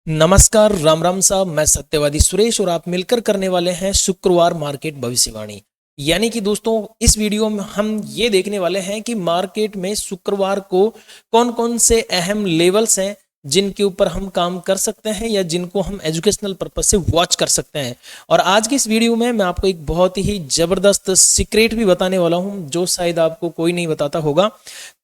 नमस्कार, राम राम साहब। मैं सत्यवादी सुरेश और आप मिलकर करने वाले हैं शुक्रवार मार्केट भविष्यवाणी। यानी कि दोस्तों, इस वीडियो में हम ये देखने वाले हैं कि मार्केट में शुक्रवार को कौन कौन से अहम लेवल्स हैं जिनके ऊपर हम काम कर सकते हैं या जिनको हम एजुकेशनल पर्पज से वॉच कर सकते हैं। और आज की इस वीडियो में मैं आपको एक बहुत ही जबरदस्त सीक्रेट भी बताने वाला हूं जो शायद आपको कोई नहीं बताता होगा।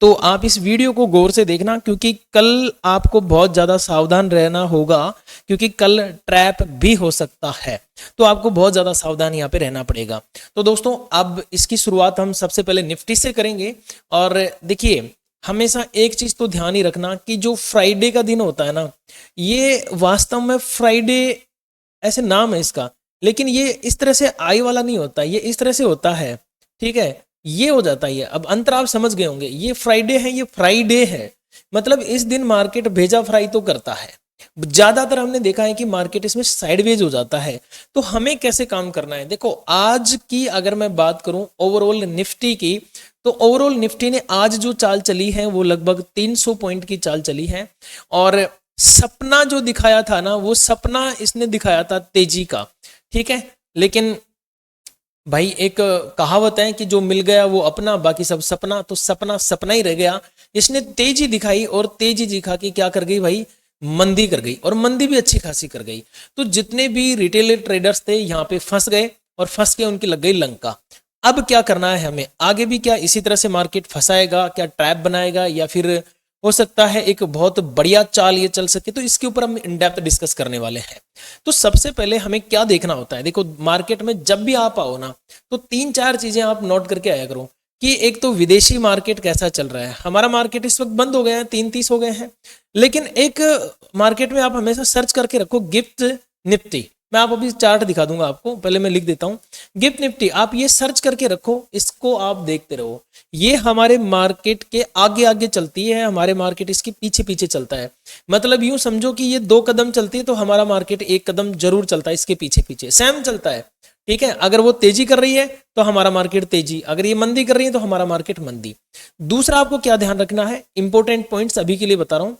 तो आप इस वीडियो को गौर से देखना, क्योंकि कल आपको बहुत ज़्यादा सावधान रहना होगा, क्योंकि कल ट्रैप भी हो सकता है। तो आपको बहुत ज़्यादा सावधान यहाँ पे रहना पड़ेगा। तो दोस्तों, अब इसकी शुरुआत हम सबसे पहले निफ्टी से करेंगे। और देखिए, हमेशा एक चीज़ तो ध्यान ही रखना कि जो फ्राइडे का दिन होता है ना, ये वास्तव में फ्राइडे ऐसे नाम है इसका, लेकिन ये इस तरह से आई वाला नहीं होता, ये इस तरह से होता है। ठीक है, ये हो जाता है। अब अंतर आप समझ गए होंगे, ये फ्राइडे है, ये फ्राइडे है, मतलब इस दिन मार्केट भेजा फ्राई तो करता है। ज्यादातर हमने देखा है कि मार्केट इसमें साइडवेज हो जाता है। तो हमें कैसे काम करना है? देखो, आज की अगर मैं बात करूं ओवरऑल निफ्टी की, तो ओवरऑल निफ्टी ने आज जो चाल चली है वो लगभग 300 पॉइंट की चाल चली है। और सपना जो दिखाया था ना, वो सपना इसने दिखाया था तेजी का। ठीक है, लेकिन भाई एक कहावत है कि जो मिल गया वो अपना, बाकी सब सपना। तो सपना सपना ही रह गया। इसने तेजी दिखाई और तेजी दिखा के क्या कर गई भाई? मंदी कर गई, और मंदी भी अच्छी खासी कर गई। तो जितने भी रिटेल ट्रेडर्स थे यहाँ पे फंस गए, और फंस के उनकी लग गई लंका। अब क्या करना है हमें आगे? भी क्या इसी तरह से मार्केट फंसाएगा? क्या ट्रैप बनाएगा? या फिर हो सकता है एक बहुत बढ़िया चाल ये चल सके? तो इसके ऊपर हम इन डेप्थ डिस्कस करने वाले हैं। तो सबसे पहले हमें क्या देखना होता है? देखो, मार्केट में जब भी आप आओ ना, तो तीन चार चीजें आप नोट करके आया करो कि एक तो विदेशी मार्केट कैसा चल रहा है। हमारा मार्केट इस वक्त बंद हो गया है, 3:30 हो गए हैं। लेकिन एक मार्केट में आप हमेशा सर्च करके रखो गिफ्ट निफ्टी। मैं आप अभी चार्ट दिखा दूंगा आपको, पहले मैं लिख देता हूं गिफ्ट निफ्टी। आप ये सर्च करके रखो, इसको आप देखते रहो। ये हमारे मार्केट के आगे आगे चलती है, हमारे मार्केट इसके पीछे पीछे चलता है। मतलब यूं समझो कि ये 2 कदम चलती है तो हमारा मार्केट 1 कदम जरूर चलता है, इसके पीछे पीछे सेम चलता है। ठीक है, अगर वो तेजी कर रही है तो हमारा मार्केट तेजी, अगर ये मंदी कर रही है तो हमारा मार्केट मंदी। दूसरा आपको क्या ध्यान रखना है? इंपॉर्टेंट पॉइंट्स अभी के लिए बता रहा हूं।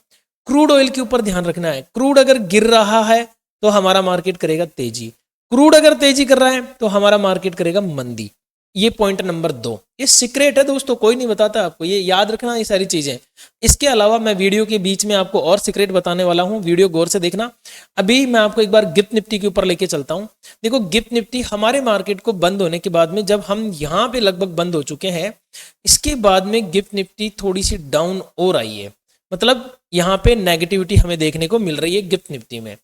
क्रूड ऑयल के ऊपर ध्यान रखना है। क्रूड अगर गिर रहा है तो हमारा मार्केट करेगा तेजी, क्रूड अगर तेजी कर रहा है तो हमारा मार्केट करेगा मंदी। ये पॉइंट नंबर 2। ये सीक्रेट है दोस्तों, कोई नहीं बताता आपको, ये याद रखना ये सारी चीजें। इसके अलावा मैं वीडियो के बीच में आपको और सीक्रेट बताने वाला हूं, वीडियो गौर से देखना। अभी मैं आपको एक बार गिफ्ट निफ्टी के ऊपर लेके चलता हूं। देखो, गिफ्ट निफ्टी हमारे मार्केट को बंद होने के बाद में, जब हम यहां पे लगभग बंद हो चुके हैं, इसके बाद में गिफ्ट निफ्टी थोड़ी सी डाउन और आई है। मतलब यहां पे नेगेटिविटी हमें देखने को मिल रही है गिफ्ट निफ्टी में।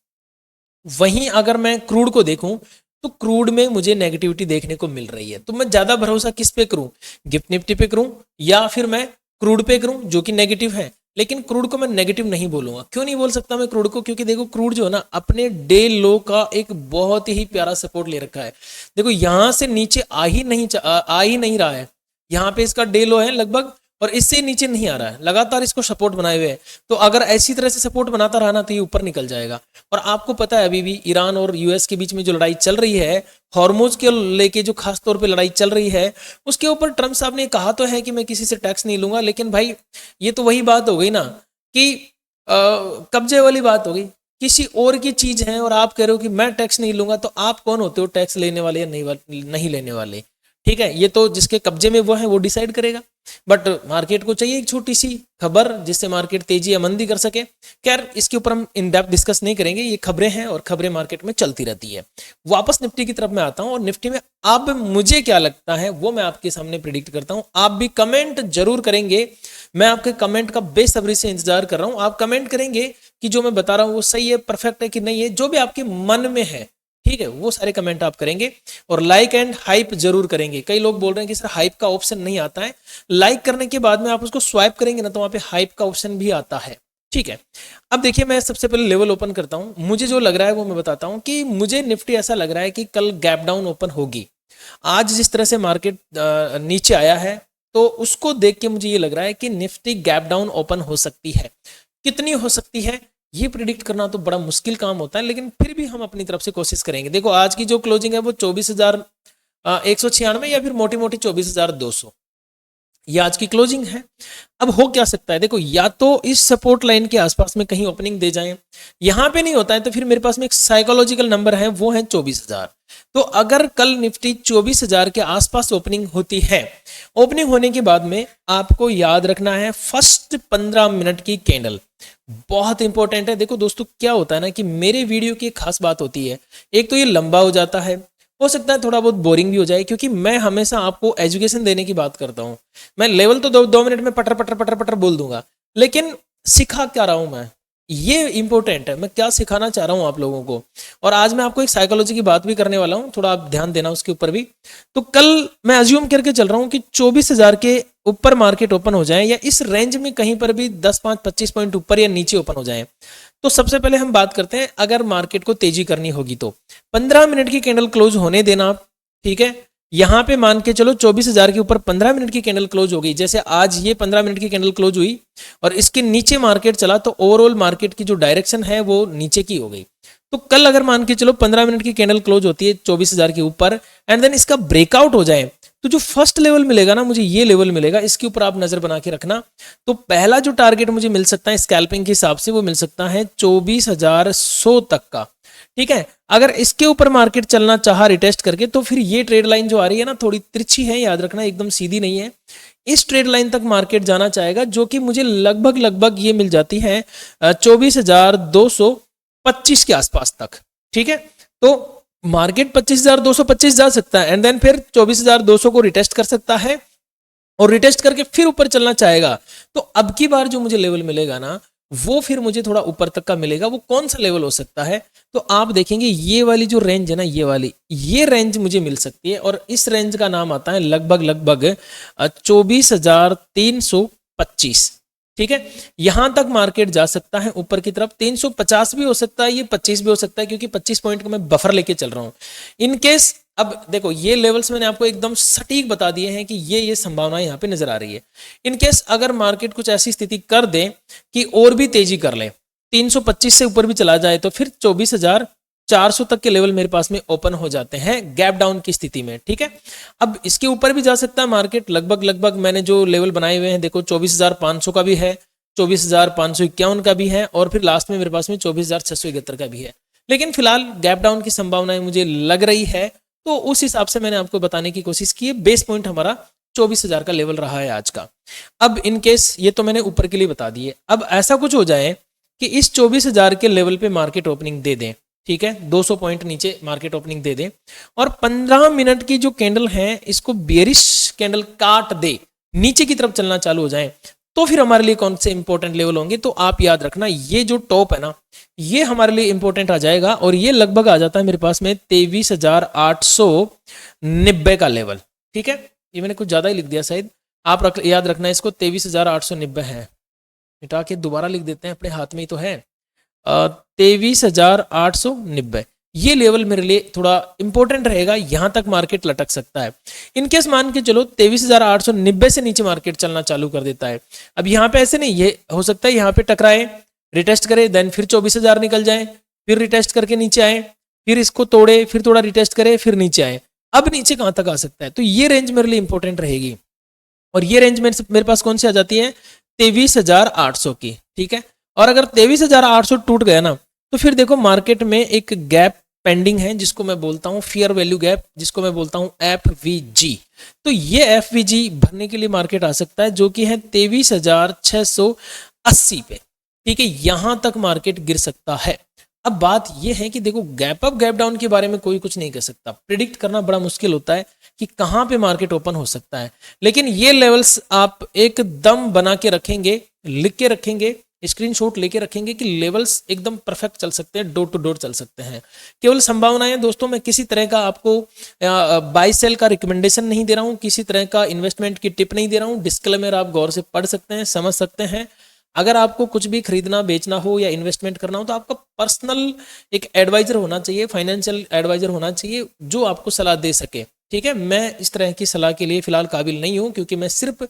वहीं अगर मैं क्रूड को देखूं, तो क्रूड में मुझे नेगेटिविटी देखने को मिल रही है। तो मैं ज्यादा भरोसा किस पे करूं? गिफ्ट निफ्टी पे करूं या फिर मैं क्रूड पे करूं जो कि नेगेटिव है? लेकिन क्रूड को मैं नेगेटिव नहीं बोलूंगा। क्यों नहीं बोल सकता मैं क्रूड को? क्योंकि देखो, क्रूड जो है ना, अपने डे लो का एक बहुत ही प्यारा सपोर्ट ले रखा है। देखो, यहां से नीचे आ ही नहीं रहा है। यहाँ पे इसका डे लो है लगभग, और इससे नीचे नहीं आ रहा है, लगातार इसको सपोर्ट बनाए हुए है। तो अगर ऐसी तरह से सपोर्ट बनाता रहा ना, तो ये ऊपर निकल जाएगा। और आपको पता है अभी भी ईरान और यूएस के बीच में जो लड़ाई चल रही है, हॉर्मुज के लेके जो खास तौर पे लड़ाई चल रही है, उसके ऊपर ट्रम्प साहब ने कहा तो है कि मैं किसी से टैक्स नहीं लूंगा। लेकिन भाई, ये तो वही बात हो गई ना कि कब्जे वाली बात हो गई। किसी और की चीज है और आप कह रहे हो कि मैं टैक्स नहीं लूंगा, तो आप कौन होते हो टैक्स लेने वाले या नहीं लेने वाले? ठीक है, ये तो जिसके कब्जे में वो है वो डिसाइड करेगा। बट मार्केट को चाहिए एक छोटी सी खबर जिससे मार्केट तेजी या मंदी कर सके। खैर, इसके ऊपर हम इन डेप्थ डिस्कस नहीं करेंगे, ये खबरें हैं और खबरें मार्केट में चलती रहती है। वापस निफ्टी की तरफ मैं आता हूं, और निफ्टी में अब मुझे क्या लगता है वो मैं आपके सामने प्रिडिक्ट करता हूं। आप भी कमेंट जरूर करेंगे, मैं आपके कमेंट का बेसब्री से इंतजार कर रहा हूं। आप कमेंट करेंगे कि जो मैं बता रहा हूं वो सही है, परफेक्ट है कि नहीं है, जो भी आपके मन में है। ठीक है, वो सारे कमेंट आप करेंगे, और लाइक एंड हाइप जरूर करेंगे। कई लोग बोल रहे हैं कि सर हाइप का ऑप्शन नहीं आता है। लाइक करने के बाद में आप उसको स्वाइप करेंगे ना, तो वहां पे हाइप का ऑप्शन भी आता है। ठीक है, अब देखिए, मैं सबसे पहले लेवल ओपन करता हूं। मुझे जो लग रहा है वो मैं बताता हूं कि मुझे निफ्टी ऐसा लग रहा है कि कल गैप डाउन ओपन होगी। आज जिस तरह से मार्केट नीचे आया है, तो उसको देख के मुझे ये लग रहा है कि निफ्टी गैप डाउन ओपन हो सकती है। कितनी हो सकती है ये प्रिडिक्ट करना तो बड़ा मुश्किल काम होता है, लेकिन फिर भी हम अपनी तरफ से कोशिश करेंगे। देखो, आज की जो क्लोजिंग है वो 24,196 या फिर मोटी मोटी 24,200। ये आज की क्लोजिंग है। अब हो क्या सकता है, देखो या तो इस सपोर्ट लाइन के आसपास में कहीं ओपनिंग दे जाएं, यहां पे नहीं होता है तो फिर मेरे पास में एक साइकोलॉजिकल नंबर है, वो है 24,000। तो अगर कल निफ्टी 24,000 के आसपास ओपनिंग होती है, ओपनिंग होने के बाद में आपको याद रखना है फर्स्ट 15 मिनट की कैंडल बहुत इंपॉर्टेंट है। देखो दोस्तों क्या होता है ना कि मेरे वीडियो की एक खास बात होती है, एक तो ये लंबा हो जाता है, हो सकता है थोड़ा बहुत बोरिंग भी हो जाए, क्योंकि मैं हमेशा आपको एजुकेशन देने की बात करता हूं। मैं लेवल तो 2 मिनट में पटर पटर पटर पटर बोल दूंगा, लेकिन सिखा क्या रहा हूं मैं, ये इंपॉर्टेंट है, मैं क्या सिखाना चाह रहा हूं आप लोगों को। और आज मैं आपको एक साइकोलॉजी की बात भी करने वाला हूं, थोड़ा आप ध्यान देना उसके ऊपर भी। तो कल मैं अज्यूम करके चल रहा हूं कि 24,000 के ऊपर मार्केट ओपन हो जाए, या इस रेंज में कहीं पर भी 10, 5, 25 पॉइंट ऊपर या नीचे ओपन हो जाए। तो सबसे पहले हम बात करते हैं, अगर मार्केट को तेजी करनी होगी तो 15 मिनट की कैंडल क्लोज होने देना, ठीक है। यहां पे मान के चलो 24,000 के ऊपर 15 मिनट की कैंडल क्लोज हो गई, जैसे आज ये 15 मिनट की कैंडल क्लोज हुई और इसके नीचे मार्केट चला, तो ओवरऑल मार्केट की जो डायरेक्शन है वो नीचे की हो गई। तो कल अगर मान के चलो 15 मिनट की कैंडल क्लोज होती है 24,000 के ऊपर, एंड देन इसका ब्रेकआउट हो जाए, तो जो फर्स्ट लेवल मिलेगा ना, मुझे ये लेवल मिलेगा, इसके ऊपर आप नजर बना के रखना। तो पहला जो टारगेट मुझे मिल सकता है स्कैल्पिंग के हिसाब से, वो मिल सकता है 24,100 तक का, ठीक है। अगर इसके ऊपर मार्केट चलना चाहा रिटेस्ट करके, तो फिर ये ट्रेड लाइन जो आ रही है ना, थोड़ी तिरछी है, याद रखना, एकदम सीधी नहीं है। इस ट्रेड लाइन तक मार्केट जाना चाहेगा, जो कि मुझे लगभग लगभग ये मिल जाती है 24,225 के आसपास तक, ठीक है। तो मार्केट 25,225 जा सकता है, एंड देन फिर 24,200 को रिटेस्ट कर सकता है, और रिटेस्ट करके फिर ऊपर चलना चाहेगा। तो अब की बार जो मुझे लेवल मिलेगा ना, वो फिर मुझे थोड़ा ऊपर तक का मिलेगा। वो कौन सा लेवल हो सकता है, तो आप देखेंगे ये वाली जो रेंज है ना, ये वाली, ये रेंज मुझे मिल सकती है, और इस रेंज का नाम आता है लगभग लगभग 24,325, ठीक है। यहां तक मार्केट जा सकता है ऊपर की तरफ, 350 भी हो सकता है, ये 25 भी हो सकता है, क्योंकि 25 पॉइंट का मैं बफर लेके चल रहा हूं इन केस। अब देखो ये लेवल्स मैंने आपको एकदम सटीक बता दिए हैं कि ये संभावना यहां पे नजर आ रही है। इन केस अगर मार्केट कुछ ऐसी स्थिति कर दे कि और भी तेजी कर ले, 325 से ऊपर भी चला जाए, तो फिर 24,400 तक के लेवल मेरे पास में ओपन हो जाते हैं गैप डाउन की स्थिति में, ठीक है। अब इसके ऊपर भी जा सकता है मार्केट, लगभग लगभग मैंने जो लेवल बनाए हुए हैं, देखो 24,500 का भी है, 24,551 का भी है, और फिर लास्ट में मेरे पास में 24,671 का भी है। लेकिन फिलहाल गैप डाउन की संभावनाएं मुझे लग रही है, तो उस हिसाब से मैंने आपको बताने की कोशिश की है। बेस पॉइंट हमारा 24,000 का लेवल रहा है आज का। अब इन केस ये तो मैंने ऊपर के लिए बता दिए, अब ऐसा कुछ हो जाए कि इस 24,000 के लेवल पे मार्केट ओपनिंग दे दें, ठीक है, 200 पॉइंट नीचे मार्केट ओपनिंग दे दें, और 15 मिनट की जो कैंडल है इसको बेरिश कैंडल काट दे, नीचे की तरफ चलना चालू हो जाए, तो फिर हमारे लिए कौन से इंपॉर्टेंट लेवल होंगे। तो आप याद रखना, ये जो टॉप है ना, ये हमारे लिए इंपॉर्टेंट आ जाएगा, और ये लगभग आ जाता है मेरे पास में 23,890 का लेवल, ठीक है। ये मैंने कुछ ज्यादा ही लिख दिया शायद, आप याद रखना इसको, 23,890 है, मिटा के दोबारा लिख देते हैं, अपने हाथ में ही तो है, 23,890। ये लेवल मेरे लिए थोड़ा इंपॉर्टेंट रहेगा, यहां तक मार्केट लटक सकता है। इनकेस मान के चलो 23,890 से नीचे मार्केट चलना चालू कर देता है, अब यहां पे ऐसे नहीं, ये हो सकता है यहां पे टकराए, रिटेस्ट करे, देन फिर 24,000 निकल जाए, फिर रिटेस्ट करके नीचे आए, फिर इसको तोड़े, फिर थोड़ा रिटेस्ट करे, फिर नीचे आए। अब नीचे कहां तक आ सकता है, तो ये रेंज मेरे लिए इंपॉर्टेंट रहेगी, और ये रेंज मेरे पास कौन सी आ जाती है, 23,800 की, ठीक है। और अगर 23,800 टूट गया ना, तो फिर देखो मार्केट में एक गैप पेंडिंग है, जिसको मैं बोलता हूं फेयर वैल्यू गैप, जिसको मैं बोलता हूं FVG। तो ये FVG भरने के लिए मार्केट आ सकता है, जो कि है 23,680 पे, ठीक है। यहां तक मार्केट गिर सकता है। अब बात यह है कि देखो गैप अप गैप डाउन के बारे में कोई कुछ नहीं कर सकता, प्रिडिक्ट करना बड़ा मुश्किल होता है कि कहां पे मार्केट ओपन हो सकता है, लेकिन ये लेवल्स आप एकदम बना के रखेंगे, लिख के रखेंगे, स्क्रीनशॉट लेके रखेंगे कि लेवल्स एकदम परफेक्ट चल सकते हैं, डोर टू डोर चल सकते हैं। केवल संभावनाएं दोस्तों, मैं किसी तरह का आपको बाय सेल का रिकमेंडेशन नहीं दे रहा हूं, किसी तरह का इन्वेस्टमेंट की टिप नहीं दे रहा हूं। डिस्क्लेमर आप गौर से पढ़ सकते हैं, समझ सकते हैं। अगर आपको कुछ भी खरीदना बेचना हो या इन्वेस्टमेंट करना हो, तो आपका पर्सनल एक एडवाइजर होना चाहिए, फाइनेंशियल एडवाइजर होना चाहिए, जो आपको सलाह दे सके, ठीक है। मैं इस तरह की सलाह के लिए फिलहाल काबिल नहीं हूं, क्योंकि मैं सिर्फ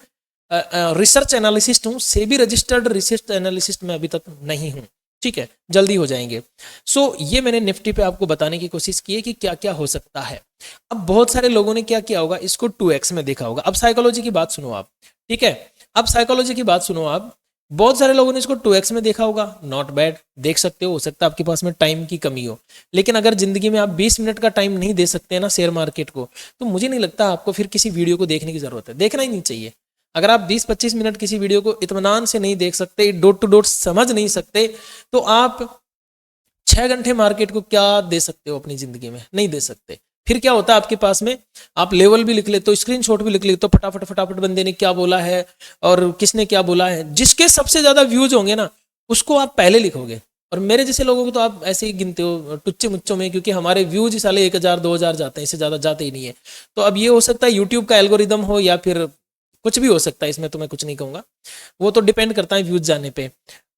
रिसर्च एनालिसिस्ट हूं, सेबी रजिस्टर्ड रिसर्च एनालिसिस्ट मैं अभी तक नहीं हूं, ठीक है, जल्दी हो जाएंगे। सो ये मैंने निफ्टी पे आपको बताने की कोशिश की है कि क्या क्या हो सकता है। अब बहुत सारे लोगों ने क्या किया होगा, इसको 2x में देखा होगा। अब साइकोलॉजी की बात सुनो आप, ठीक है। अब साइकोलॉजी की बात सुनो आप। बहुत सारे लोगों ने इसको 2x में देखा होगा, नॉट बैड, देख सकते हो सकता है आपके पास में टाइम की कमी हो। लेकिन अगर जिंदगी में आप 20 मिनट का टाइम नहीं दे सकते ना शेयर मार्केट को, तो मुझे नहीं लगता आपको फिर किसी वीडियो को देखने की जरूरत है, देखना ही नहीं चाहिए। अगर आप 20-25 मिनट किसी वीडियो को इत्मीनान से नहीं देख सकते, डॉट टू डॉट समझ नहीं सकते, तो आप 6 घंटे मार्केट को क्या दे सकते हो अपनी जिंदगी में? नहीं दे सकते। फिर क्या होता है आपके पास में, आप लेवल भी लिख लेते हो, स्क्रीनशॉट भी लिख लेते हो, फटाफट फटाफट बंदे ने क्या बोला है और किसने क्या बोला है, जिसके सबसे ज्यादा व्यूज होंगे ना उसको आप पहले लिखोगे। और मेरे जैसे लोगों को तो आप ऐसे ही गिनते हो टुच्चे मुच्चों में, क्योंकि हमारे व्यूज ही साले 1000-2000 जाते हैं, इससे ज्यादा जाते ही नहीं है। तो अब ये हो सकता है यूट्यूब का एल्गोरिदम हो या फिर कुछ भी हो सकता है, इसमें तो मैं कुछ नहीं कहूंगा, वो तो डिपेंड करता है व्यूज जाने पे।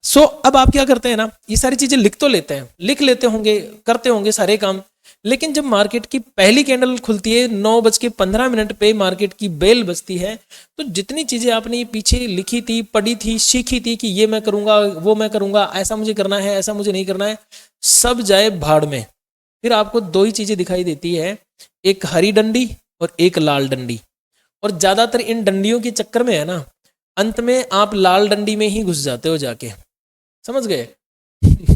सो अब आप क्या करते हैं ना, ये सारी चीजें लिख तो लेते हैं, लिख लेते होंगे, करते होंगे सारे काम, लेकिन जब मार्केट की पहली कैंडल खुलती है 9:15 पे, मार्केट की बेल बजती है, तो जितनी चीजें आपने पीछे लिखी थी, पढ़ी थी, सीखी थी कि ये मैं करूंगा, वो मैं करूंगा, ऐसा मुझे करना है, ऐसा मुझे नहीं करना है, सब जाए भाड़ में। फिर आपको दो ही चीजें दिखाई देती है, एक हरी डंडी और एक लाल डंडी। और ज्यादातर इन डंडियों के चक्कर में है ना, अंत में आप लाल डंडी में ही घुस जाते हो जाके, समझ गए?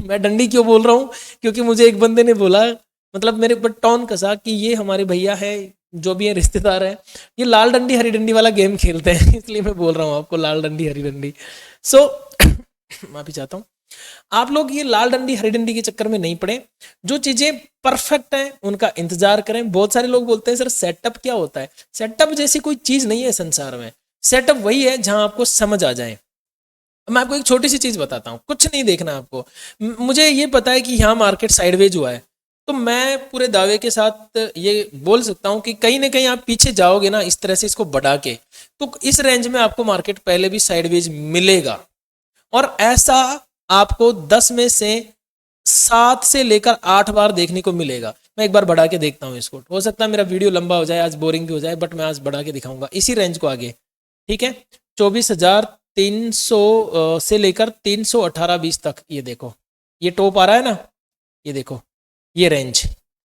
मैं डंडी क्यों बोल रहा हूं, क्योंकि मुझे एक बंदे ने बोला, मतलब मेरे ऊपर टॉन कसा कि ये हमारे भैया है जो भी है रिश्तेदार है, ये लाल डंडी हरी डंडी वाला गेम खेलते हैं, इसलिए मैं बोल रहा हूँ आपको लाल डंडी हरी डंडी। सो माफी चाहता हूँ। आप लोग ये लाल डंडी हरी डंडी के चक्कर में नहीं पड़े, जो चीजें परफेक्ट हैं उनका इंतजार करें। बहुत सारे लोग बोलते हैं सर सेटअप क्या होता है? सेटअप जैसी कोई चीज नहीं है संसार में। सेटअप वही है जहां आपको समझ आ जाए। मैं आपको एक छोटी सी चीज बताता हूँ, कुछ नहीं देखना आपको। मुझे ये पता है कि यहाँ मार्केट साइडवेज हुआ है, तो मैं पूरे दावे के साथ ये बोल सकता हूँ कि कहीं ना कहीं आप पीछे जाओगे ना इस तरह से इसको बढ़ा के, तो इस रेंज में आपको मार्केट पहले भी साइडवेज मिलेगा। और ऐसा आपको 10 में से 7 से लेकर 8 बार देखने को मिलेगा। मैं एक बार बढ़ा के देखता हूँ इसको, हो सकता है मेरा वीडियो लंबा हो जाए आज, बोरिंग भी हो जाए, बट मैं आज बढ़ा के दिखाऊंगा इसी रेंज को आगे। ठीक है, 24,300 से लेकर 318-20 तक। ये देखो, ये टॉप आ रहा है ना, ये देखो ये रेंज,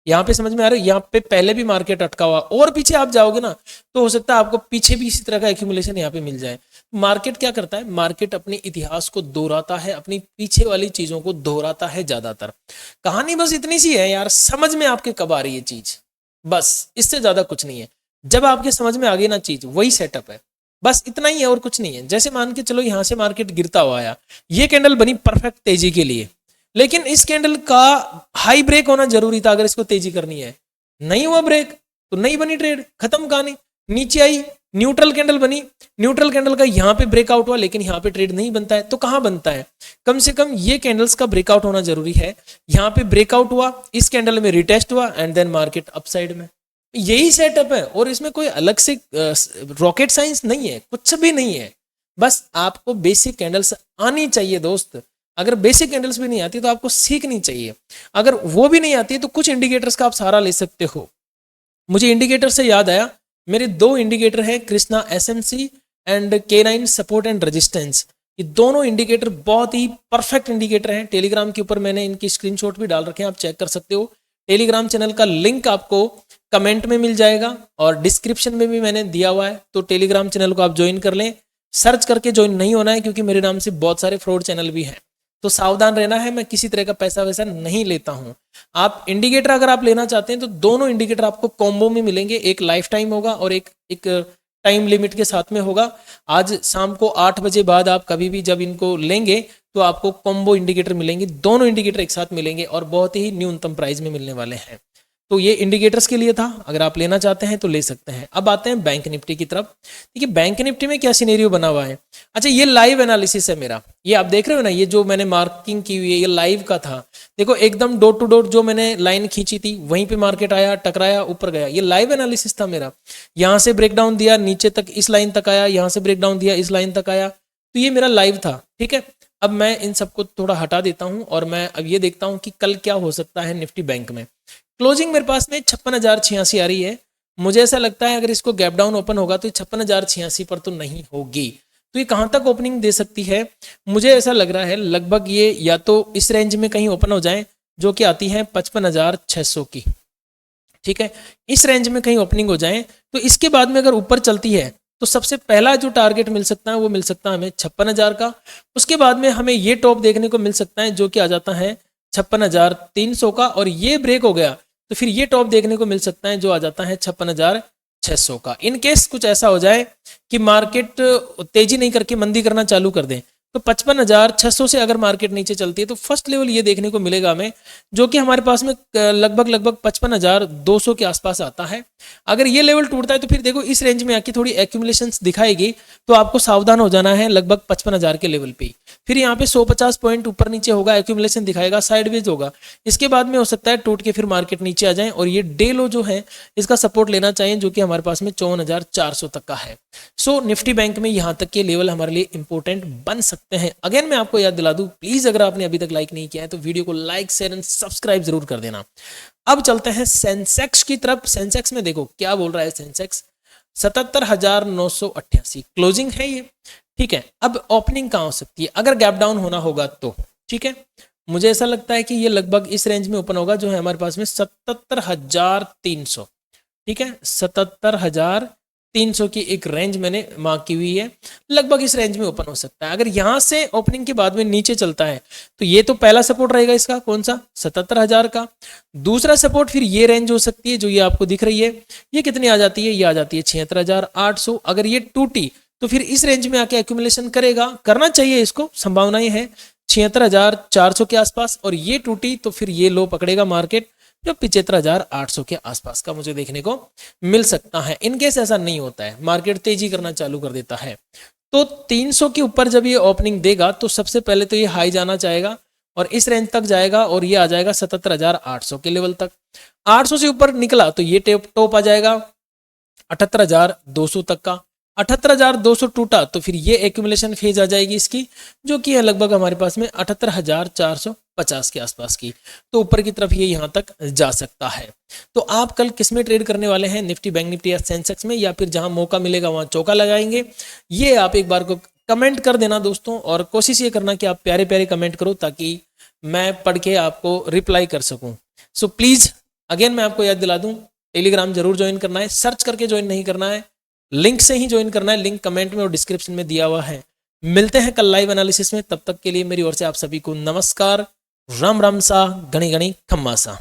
यहाँ पे समझ में आ रहा है? यहाँ पे पहले भी मार्केट अटका हुआ, और पीछे आप जाओगे ना तो हो सकता है आपको पीछे भी इसी तरह का एक्यूमुलेशन यहाँ पे मिल जाए। मार्केट क्या करता है? मार्केट अपने इतिहास को दोहराता है, अपनी पीछे वाली चीजों को दोहराता है ज्यादातर। कहानी बस इतनी सी है यार, समझ में आपके कब आ रही है चीज, बस इससे ज्यादा कुछ नहीं है। जब आपके समझ में आ गई ना चीज, वही सेटअप है, बस इतना ही है और कुछ नहीं है। जैसे मान के चलो यहाँ से मार्केट गिरता हुआ आया, ये कैंडल बनी परफेक्ट तेजी के लिए, लेकिन इस कैंडल का हाई ब्रेक होना जरूरी था अगर इसको तेजी करनी है। नहीं हुआ ब्रेक तो नहीं बनी ट्रेड, खत्म कहानी। नीचे आई, न्यूट्रल कैंडल बनी, न्यूट्रल कैंडल का यहाँ पे ब्रेकआउट हुआ, लेकिन यहाँ पे ट्रेड नहीं बनता है, तो कहां बनता है? कम से कम ये कैंडल्स का ब्रेकआउट होना जरूरी है। यहाँ पे ब्रेकआउट हुआ, इस कैंडल में रिटेस्ट हुआ, एंड देन मार्केट अपसाइड में। यही सेटअप है, और इसमें कोई अलग से रॉकेट साइंस नहीं है, कुछ भी नहीं है। बस आपको बेसिक कैंडल्स आनी चाहिए दोस्त। अगर बेसिक कैंडल्स भी नहीं आती तो आपको सीखनी चाहिए। अगर वो भी नहीं आती तो कुछ इंडिकेटर्स का आप सहारा ले सकते हो। मुझे इंडिकेटर से याद आया, मेरे 2 इंडिकेटर हैं, Krishna SMC and K9 support and resistance. ये दोनों इंडिकेटर बहुत ही परफेक्ट इंडिकेटर हैं। टेलीग्राम के ऊपर मैंने इनकी स्क्रीनशॉट भी डाल रखे हैं, आप चेक कर सकते हो। टेलीग्राम चैनल का लिंक आपको कमेंट में मिल जाएगा और डिस्क्रिप्शन में भी मैंने दिया हुआ है, तो टेलीग्राम चैनल को आप ज्वाइन कर लें। सर्च करके ज्वाइन नहीं होना है, क्योंकि मेरे नाम से बहुत सारे फ्रॉड चैनल भी हैं, तो सावधान रहना है। मैं किसी तरह का पैसा वैसा नहीं लेता हूं। आप इंडिकेटर अगर आप लेना चाहते हैं तो दोनों इंडिकेटर आपको कॉम्बो में मिलेंगे, एक लाइफ टाइम होगा और एक टाइम लिमिट के साथ में होगा। आज शाम को 8 बजे बाद आप कभी भी जब इनको लेंगे तो आपको कॉम्बो इंडिकेटर मिलेंगे, दोनों इंडिकेटर एक साथ मिलेंगे और बहुत ही न्यूनतम प्राइस में मिलने वाले हैं। तो ये इंडिकेटर्स के लिए था, अगर आप लेना चाहते हैं तो ले सकते हैं। अब आते हैं बैंक निफ्टी की तरफ। देखिए बैंक निफ्टी में क्या सिनेरियो बना हुआ है। अच्छा, ये लाइव एनालिसिस है मेरा, ये आप देख रहे हो ना, ये जो मैंने मार्किंग की हुई है ये लाइव का था। देखो एकदम डॉट टू डॉट जो मैंने लाइन खींची थी वहीं पे मार्केट आया, टकराया, ऊपर गया, ये लाइव एनालिसिस था मेरा। यहाँ से ब्रेकडाउन दिया, नीचे तक इस लाइन तक आया, यहाँ से ब्रेकडाउन दिया, इस लाइन तक आया, तो ये मेरा लाइव था। ठीक है, अब मैं इन सबको थोड़ा हटा देता हूँ और मैं अब ये देखता हूँ कि कल क्या हो सकता है निफ्टी बैंक में। क्लोजिंग मेरे पास में 56,086 आ रही है। मुझे ऐसा लगता है अगर इसको गैप डाउन ओपन होगा तो 56,086 पर तो नहीं होगी, तो ये कहां तक ओपनिंग दे सकती है? मुझे ऐसा लग रहा है लगभग ये या तो इस रेंज में कहीं ओपन हो जाए जो कि आती है 55,600 की। ठीक है, इस रेंज में कहीं ओपनिंग हो जाए तो इसके बाद में अगर ऊपर चलती है तो सबसे पहला जो टारगेट मिल सकता है वो मिल सकता है हमें 56,000 का। उसके बाद में हमें ये टॉप देखने को मिल सकता है जो कि आ जाता है 56,300 का, और ये ब्रेक हो गया तो फिर ये टॉप देखने को मिल सकता है जो आ जाता है 56,600 का। इन केस कुछ ऐसा हो जाए कि मार्केट तेजी नहीं करके मंदी करना चालू कर दे, तो 55,600 से अगर मार्केट नीचे चलती है तो फर्स्ट लेवल ये देखने को मिलेगा हमें, जो कि हमारे पास में लगभग 55,200 के आसपास आता है। अगर ये लेवल टूटता है तो फिर देखो इस रेंज में आके थोड़ी एक्यूमुलेशंस दिखाएगी, तो आपको सावधान हो जाना है लगभग 55,000 के लेवल पे। फिर यहाँ पे 150 पॉइंट ऊपर नीचे होगा, एक्यूमुलेशन दिखाएगा, साइडवेज होगा। इसके बाद में हो सकता है टूट के फिर मार्केट नीचे आ जाए, और ये डे लो जो है इसका सपोर्ट लेना चाहिए, जो कि हमारे पास में 54,400 तक का है। सो निफ्टी बैंक में यहाँ तक के लेवल हमारे लिए इंपॉर्टेंट बन सकते हैं। अगेन मैं आपको याद दिला दूं, प्लीज अगर आपने अभी तक लाइक नहीं किया है तो वीडियो को लाइक शेयर एंड सब्सक्राइब जरूर कर देना। अब चलते हैं सेंसेक्स की तरफ। सेंसेक्स में देखो क्या बोल रहा है सेंसेक्स, 77,988 क्लोजिंग है ये, ठीक है। अब ओपनिंग कहाँ हो सकती है अगर गैप डाउन होना होगा तो, ठीक है। मुझे ऐसा लगता है कि ये लगभग इस रेंज में ओपन होगा जो है हमारे पास में 77,300, ठीक है। 77,300 की एक रेंज मैंने मार्क की हुई है, लगभग इस रेंज में ओपन हो सकता है। अगर यहां से ओपनिंग के बाद में नीचे चलता है तो ये तो पहला सपोर्ट रहेगा इसका, कौन सा, 77,000 का। दूसरा सपोर्ट फिर ये रेंज हो सकती है जो ये आपको दिख रही है, ये कितनी आ जाती है, ये आ जाती है 76,800। अगर ये टूटी तो फिर इस रेंज में आके एक्यूमुलेशन करेगा, करना चाहिए इसको, संभावनाएं है 76,400 के आसपास। और ये टूटी तो फिर ये लो पकड़ेगा मार्केट जो 75,800 के आसपास का मुझे देखने को मिल सकता है। इनकेस ऐसा नहीं होता है, मार्केट तेजी करना चालू कर देता है, तो 300 के ऊपर जब ये ओपनिंग देगा तो सबसे पहले तो ये हाई जाना चाहेगा और इस रेंज तक जाएगा, और ये आ जाएगा 77,800 के लेवल तक। 800 से ऊपर निकला तो ये टॉप आ जाएगा 78,200 तक का। 78,200 टूटा तो फिर ये एक्यूमुलेशन फेज आ जाएगी इसकी, जो कि है लगभग हमारे पास में 78,450 के आसपास की, तो ऊपर की तरफ ये यहाँ तक जा सकता है। तो आप कल किस में ट्रेड करने वाले हैं, निफ्टी, बैंक निफ्टी या सेंसेक्स में, या फिर जहां मौका मिलेगा वहां चौका लगाएंगे, ये आप एक बार को कमेंट कर देना दोस्तों। और कोशिश ये करना कि आप प्यारे प्यारे कमेंट करो ताकि मैं पढ़ के आपको रिप्लाई कर सकूं। सो प्लीज अगेन मैं आपको याद दिला दूं, टेलीग्राम जरूर ज्वाइन करना है, सर्च करके ज्वाइन नहीं करना है, लिंक से ही ज्वाइन करना है। लिंक कमेंट में और डिस्क्रिप्शन में दिया हुआ है। मिलते हैं कल लाइव एनालिसिस में, तब तक के लिए मेरी ओर से आप सभी को नमस्कार, राम राम सा, गणी गणी खम्मा सा।